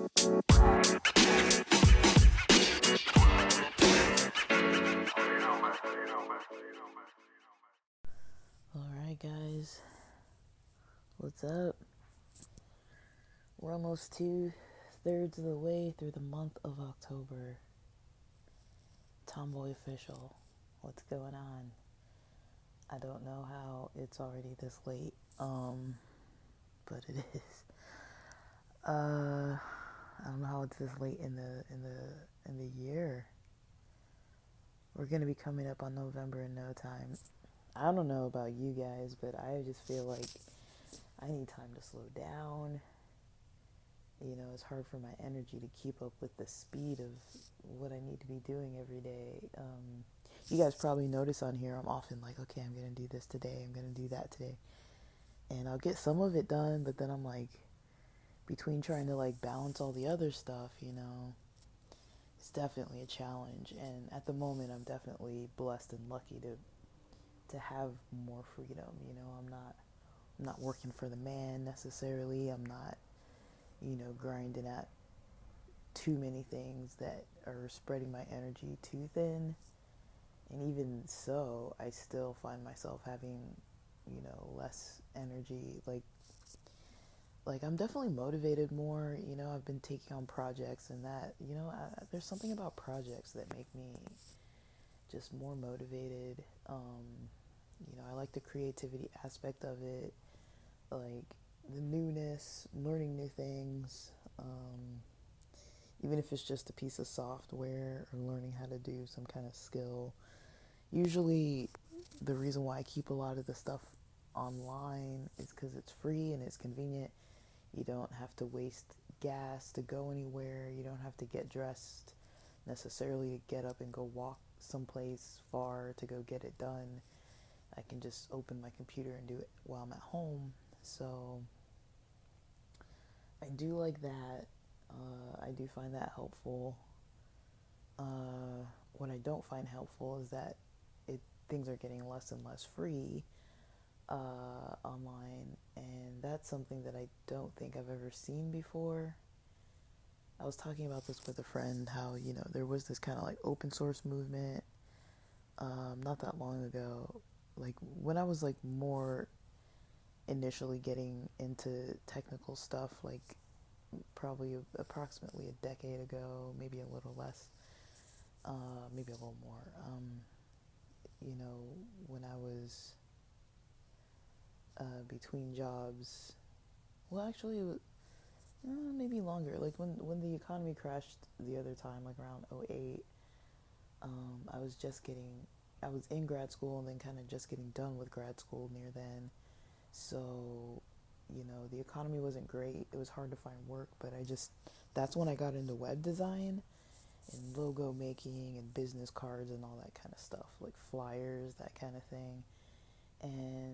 Alright, guys, what's up? We're almost 2/3 of the way through the month of October. Tomboy official. What's going on? I don't know how it's already this late, but it is. I don't know how it's this late in the year. We're gonna be coming up on November in no time. I don't know about you guys, but I just feel like I need time to slow down. It's hard for my energy to keep up with the speed of what I need to be doing every day. You guys probably notice on here, I'm often like, okay, I'm going to do this today, I'm going to do that today. And I'll get some of it done, but then I'm like, between trying to like balance all the other stuff, it's definitely a challenge. And at the moment, I'm definitely blessed and lucky to have more freedom. I'm not working for the man necessarily. I'm not grinding at too many things that are spreading my energy too thin. And even so, I still find myself having, less energy. Like I'm definitely motivated more. I've been taking on projects and that, there's something about projects that make me just more motivated. I like the creativity aspect of it, like the newness, learning new things. Even if it's just a piece of software or learning how to do some kind of skill. Usually, the reason why I keep a lot of the stuff online is because it's free and it's convenient. You don't have to waste gas to go anywhere. You don't have to get dressed necessarily to get up and go walk someplace far to go get it done. I can just open my computer and do it while I'm at home. So I do like that. I do find that helpful. What I don't find helpful is that things are getting less and less free online, and that's something that I don't think I've ever seen before. I was talking about this with a friend, how there was this kind of like open source movement not that long ago, like when I was like more initially getting into technical stuff, like probably approximately a decade ago, maybe a little less, maybe a little more. When I was between jobs. Well, actually, it was maybe longer. Like when the economy crashed the other time, like around '08. I was just getting, I was in grad school and then kind of just getting done with grad school near then. So, the economy wasn't great. It was hard to find work, but that's when I got into web design and logo making and business cards and all that kind of stuff, like flyers, that kind of thing. And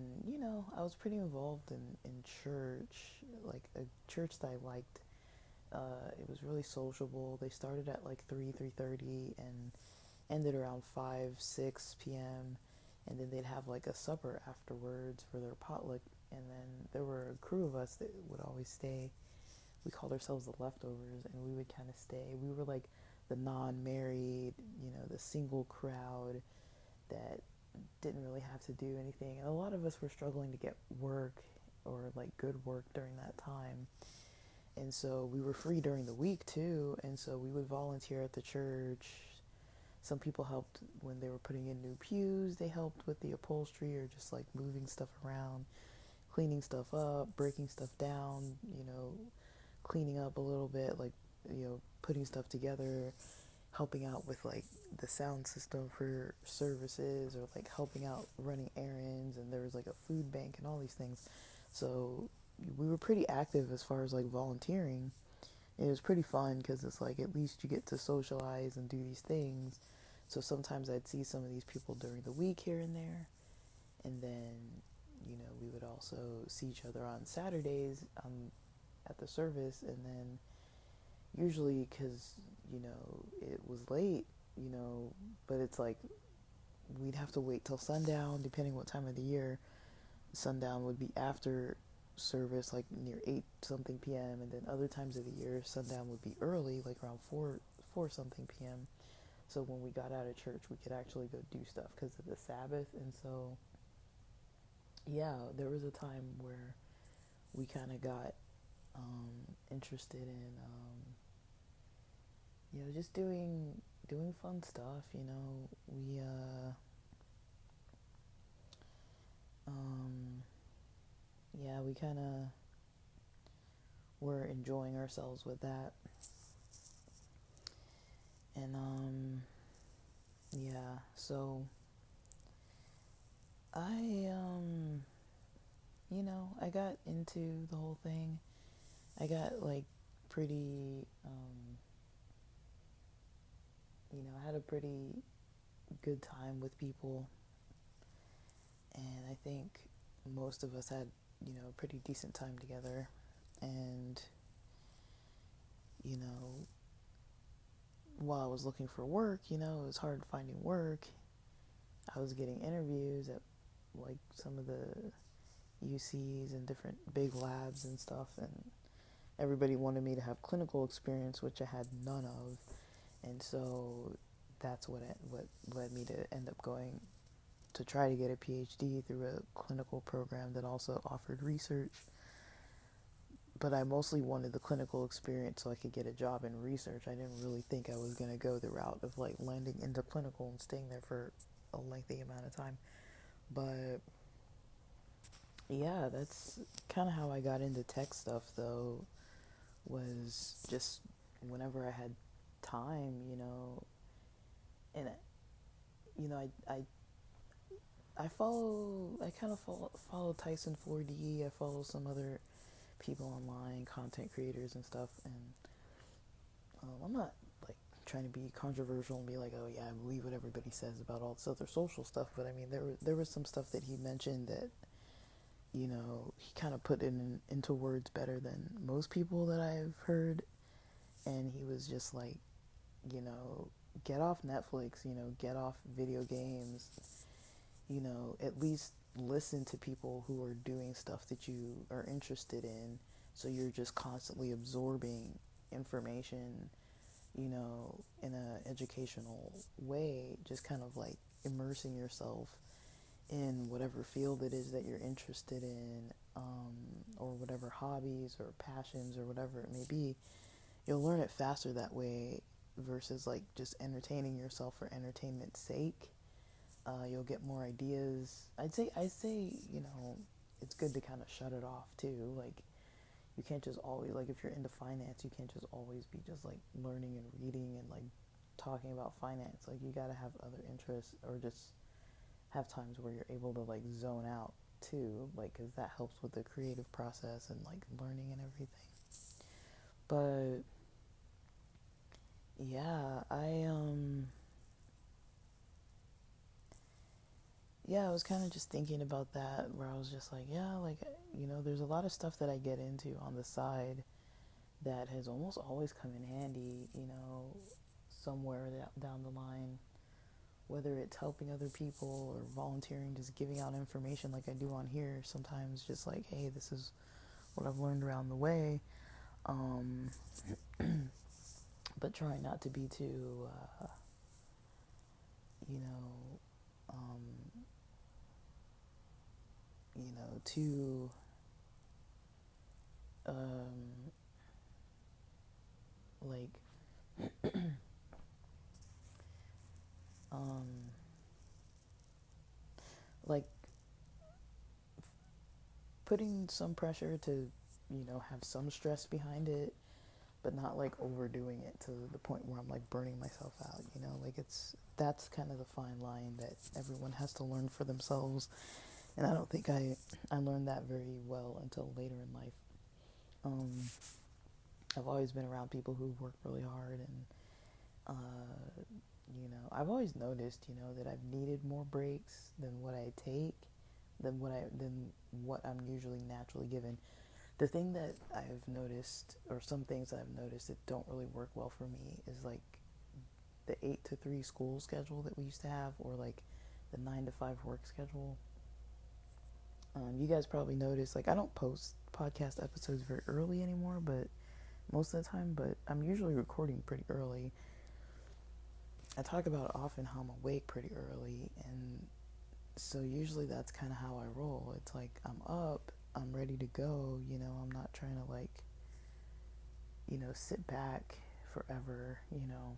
I was pretty involved in church, like a church that I liked. It was really sociable. They started at like 3:30 and ended around 5-6 p.m. And then they'd have like a supper afterwards for their potluck. And then there were a crew of us that would always stay. We called ourselves the leftovers, and we would kind of stay. We were like the non-married, the single crowd that didn't really have to do anything. And a lot of us were struggling to get work or like good work during that time. And so we were free during the week too. And so we would volunteer at the church. Some people helped when they were putting in new pews. They helped with the upholstery or just like moving stuff around, cleaning stuff up, breaking stuff down, cleaning up a little bit, like, putting stuff together, helping out with like the sound system for services, or like helping out running errands. And there was like a food bank and all these things. So we were pretty active as far as like volunteering. It was pretty fun because it's like at least you get to socialize and do these things. So sometimes I'd see some of these people during the week here and there. And then we would also see each other on Saturdays at the service. And then usually, because it was late, but it's like we'd have to wait till sundown, depending what time of the year. Sundown would be after service like near 8 something p.m., and then other times of the year sundown would be early, like around 4 something p.m. So when we got out of church, we could actually go do stuff because of the Sabbath. And so, yeah, there was a time where we kind of got interested in, just doing fun stuff. Um, we kind of were enjoying ourselves with that. And, so I got into the whole thing. I got like pretty, I had a pretty good time with people. And I think most of us had, a pretty decent time together. And, while I was looking for work, it was hard finding work. I was getting interviews at like some of the UCs and different big labs and stuff, and everybody wanted me to have clinical experience, which I had none of. And so that's what led me to end up going to try to get a PhD through a clinical program that also offered research. But I mostly wanted the clinical experience so I could get a job in research. I didn't really think I was going to go the route of like landing into clinical and staying there for a lengthy amount of time. But yeah, that's kind of how I got into tech stuff, though, was just whenever I had time, and I kind of follow Tyson 4D. I follow some other people online, content creators and stuff, and I'm not like trying to be controversial and be like, oh yeah, I believe what everybody says about all this other social stuff, but I mean there was some stuff that he mentioned that he kind of put into words better than most people that I've heard, and he was just like, get off Netflix, get off video games, at least listen to people who are doing stuff that you are interested in, so you're just constantly absorbing information, in an educational way, just kind of like immersing yourself in whatever field it is that you're interested in, or whatever hobbies or passions or whatever it may be. You'll learn it faster that way versus like just entertaining yourself for entertainment's sake. You'll get more ideas. I'd say, it's good to kind of shut it off too. Like, you can't just always, like, if you're into finance, you can't just always be just like learning and reading and like talking about finance. Like, you gotta have other interests, or just have times where you're able to like zone out too, like, because that helps with the creative process and like learning and everything. But yeah, I was kind of just thinking about that, where I was just like, yeah, like, there's a lot of stuff that I get into on the side that has almost always come in handy, somewhere down the line, whether it's helping other people or volunteering, just giving out information like I do on here sometimes, just like, hey, this is what I've learned around the way, but trying not to be too, you know, um, too, like, um, like putting some pressure to, have some stress behind it, but not like overdoing it to the point where I'm like burning myself out, like that's kind of the fine line that everyone has to learn for themselves. And I don't think I learned that very well until later in life. Um, I've always been around people who work really hard, and I've always noticed, that I've needed more breaks than what I take, than what I'm usually naturally given. The thing that I've noticed, or some things that I've noticed that don't really work well for me, is like the 8 to 3 school schedule that we used to have, or like the 9 to 5 work schedule. You guys probably noticed, like, I don't post podcast episodes very early anymore, but most of the time, but I'm usually recording pretty early. I talk about often how I'm awake pretty early, and so usually that's kind of how I roll. It's like I'm up, I'm ready to go, I'm not trying to sit back forever, on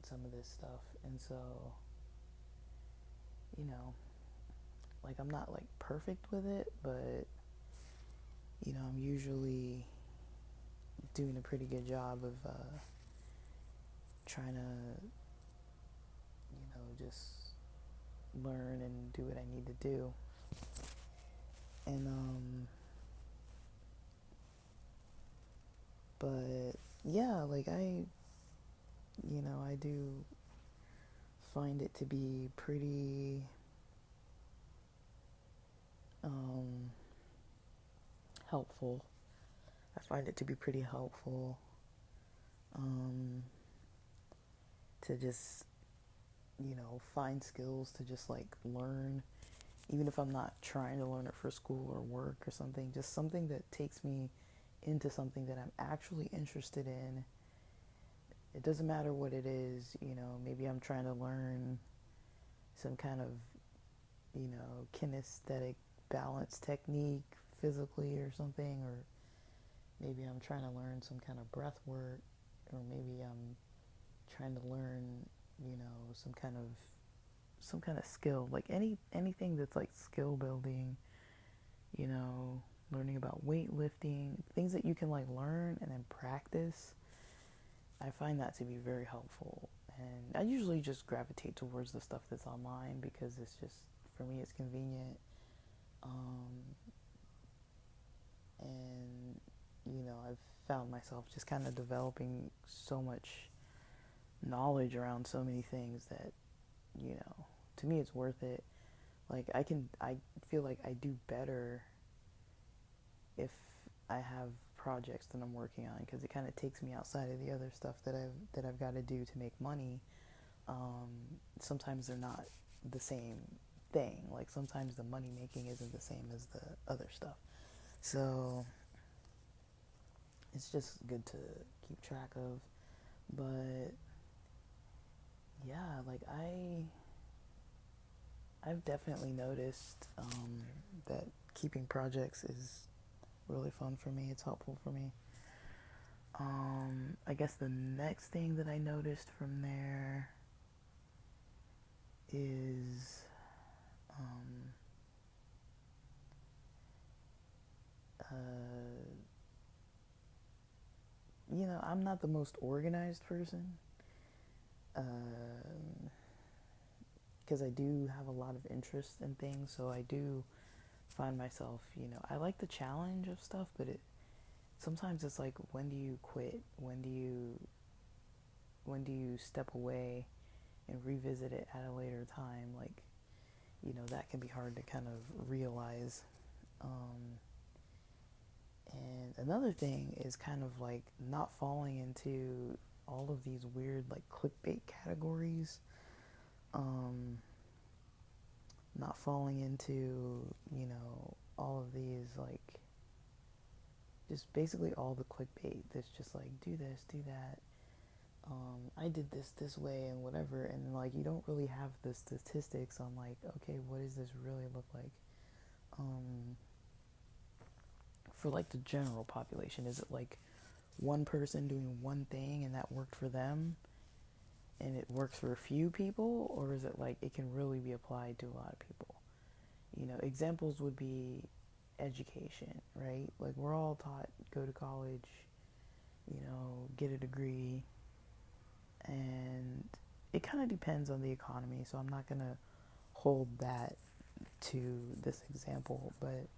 some of this stuff. And so, you know, like I'm not like perfect with it, but I'm usually doing a pretty good job of trying to, just learn and do what I need to do. And but yeah, like I do find it to be pretty helpful. I find it to be pretty helpful to just, find skills to just like learn, even if I'm not trying to learn it for school or work or something, just something that takes me into something that I'm actually interested in. It doesn't matter what it is, maybe I'm trying to learn some kind of, kinesthetic balance technique physically or something, or maybe I'm trying to learn some kind of breath work, or maybe I'm trying to learn, some kind of skill, like anything that's like skill building, you know, learning about weightlifting, things that you can like learn and then practice. I find that to be very helpful. And I usually just gravitate towards the stuff that's online because it's just, for me, it's convenient. Um, and, I've found myself just kind of developing so much knowledge around so many things that, to me, it's worth it. Like, I feel like I do better if I have projects that I'm working on, because it kind of takes me outside of the other stuff that I've got to do to make money. Sometimes they're not the same thing. Like sometimes the money making isn't the same as the other stuff. So it's just good to keep track of. But yeah, like I've definitely noticed that keeping projects is really fun for me. It's helpful for me. I guess the next thing that I noticed from there is uh, I'm not the most organized person, because I do have a lot of interest in things, so I do find myself, I like the challenge of stuff, but sometimes it's like, when do you quit? When do you step away and revisit it at a later time? Like, that can be hard to kind of realize. And another thing is kind of like not falling into all of these weird like clickbait categories. Not falling into, all of these like just basically all the clickbait that's just like, do this, do that. I did this way and whatever, and like you don't really have the statistics on like, okay, what does this really look like? For like the general population, is it like one person doing one thing and that worked for them and it works for a few people, or is it like it can really be applied to a lot of people? Examples would be education, right? Like we're all taught, go to college, get a degree, and it kind of depends on the economy, so I'm not going to hold that to this example, but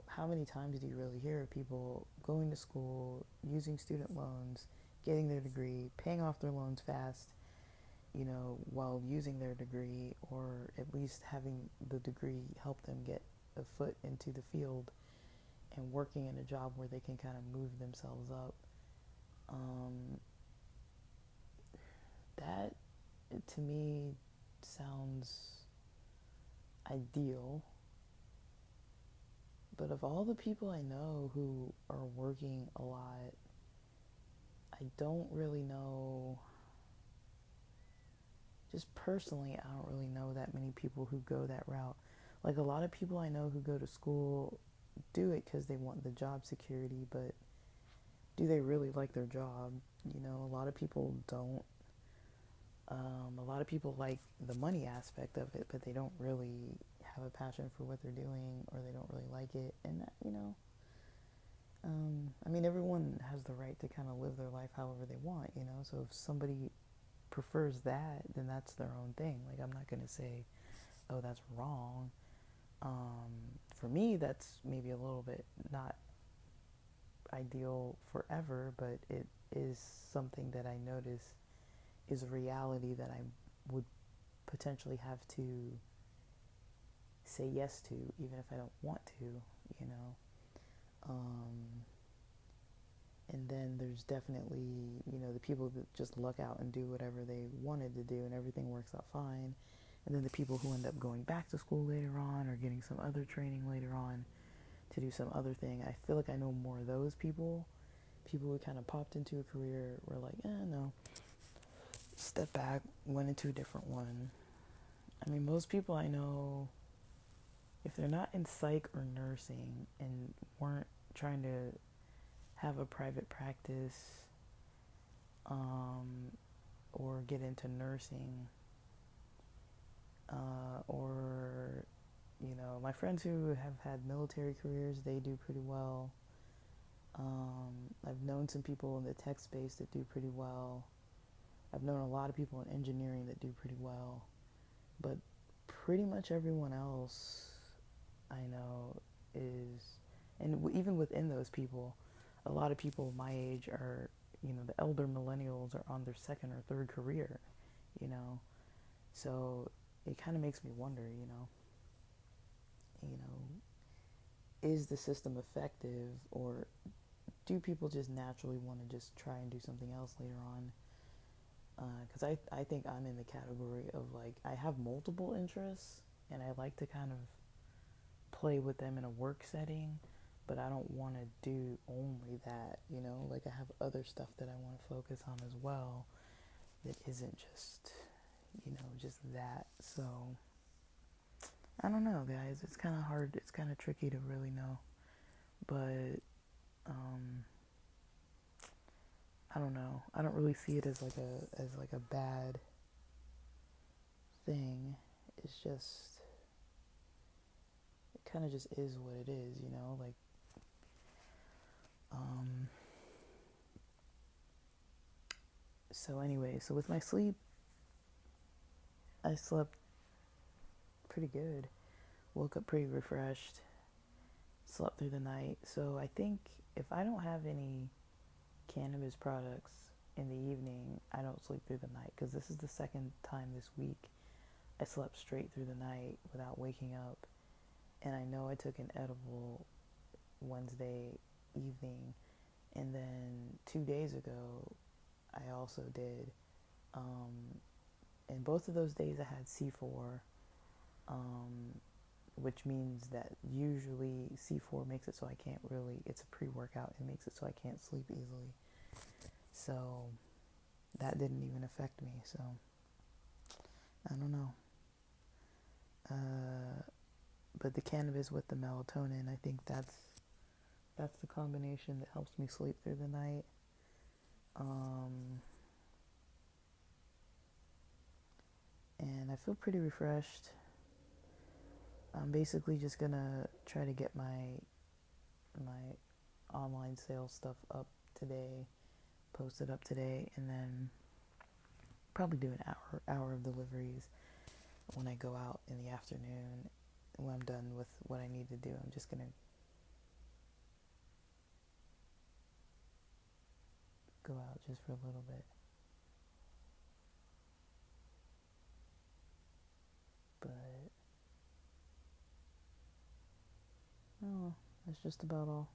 how many times do you really hear of people going to school, using student loans, getting their degree, paying off their loans fast, while using their degree, or at least having the degree help them get a foot into the field and working in a job where they can kind of move themselves up? That, to me, sounds ideal, But of all the people I know who are working a lot, I don't really know, just personally, I don't really know that many people who go that route. Like a lot of people I know who go to school do it because they want the job security, but do they really like their job? You know, a lot of people don't. A lot of people like the money aspect of it, but they don't really have a passion for what they're doing, or they don't really like it. And that, I mean, everyone has the right to kind of live their life however they want, you know. So if somebody prefers that, then that's their own thing. Like, I'm not going to say, oh, that's wrong. For me, that's maybe a little bit not ideal forever, but it is something that I notice is a reality that I would potentially have to say yes to, even if I don't want to, you know. Um, and then there's definitely, the people that just luck out and do whatever they wanted to do and everything works out fine. And then the people who end up going back to school later on or getting some other training later on to do some other thing. I feel like I know more of those people. People who kind of popped into a career were like, no, step back, went into a different one. I mean, most people I know, if they're not in psych or nursing and weren't trying to have a private practice, or get into nursing, or, my friends who have had military careers, they do pretty well. I've known some people in the tech space that do pretty well. I've known a lot of people in engineering that do pretty well. But pretty much everyone else I know is, and even within those people, a lot of people my age are, the elder millennials are on their second or third career, you know. So it kind of makes me wonder, is the system effective, or do people just naturally want to just try and do something else later on? Because I think I'm in the category of, like, I have multiple interests and I like to kind of play with them in a work setting, but I don't want to do only that, like, I have other stuff that I want to focus on as well that isn't just, just that. So I don't know, guys. It's kind of hard. It's kind of tricky to really know, but I don't know. I don't really see it as like a bad thing. It's just, it kind of just is what it is, like, so anyway, so with my sleep, I slept pretty good, woke up pretty refreshed, slept through the night. So I think if I don't have any cannabis products in the evening, I don't sleep through the night, because this is the second time this week I slept straight through the night without waking up. And I know I took an edible Wednesday evening, and then 2 days ago I also did. And both of those days I had C4, which means that usually C4 makes it so I can't really, it's a pre-workout, it makes it so I can't sleep easily. So that didn't even affect me, so I don't know. But the cannabis with the melatonin, I think that's the combination that helps me sleep through the night. And I feel pretty refreshed. I'm basically just gonna try to get my online sales stuff up today, post it up today, and then probably do an hour of deliveries when I go out in the afternoon. When I'm done with what I need to do, I'm just gonna go out just for a little bit. But that's just about all.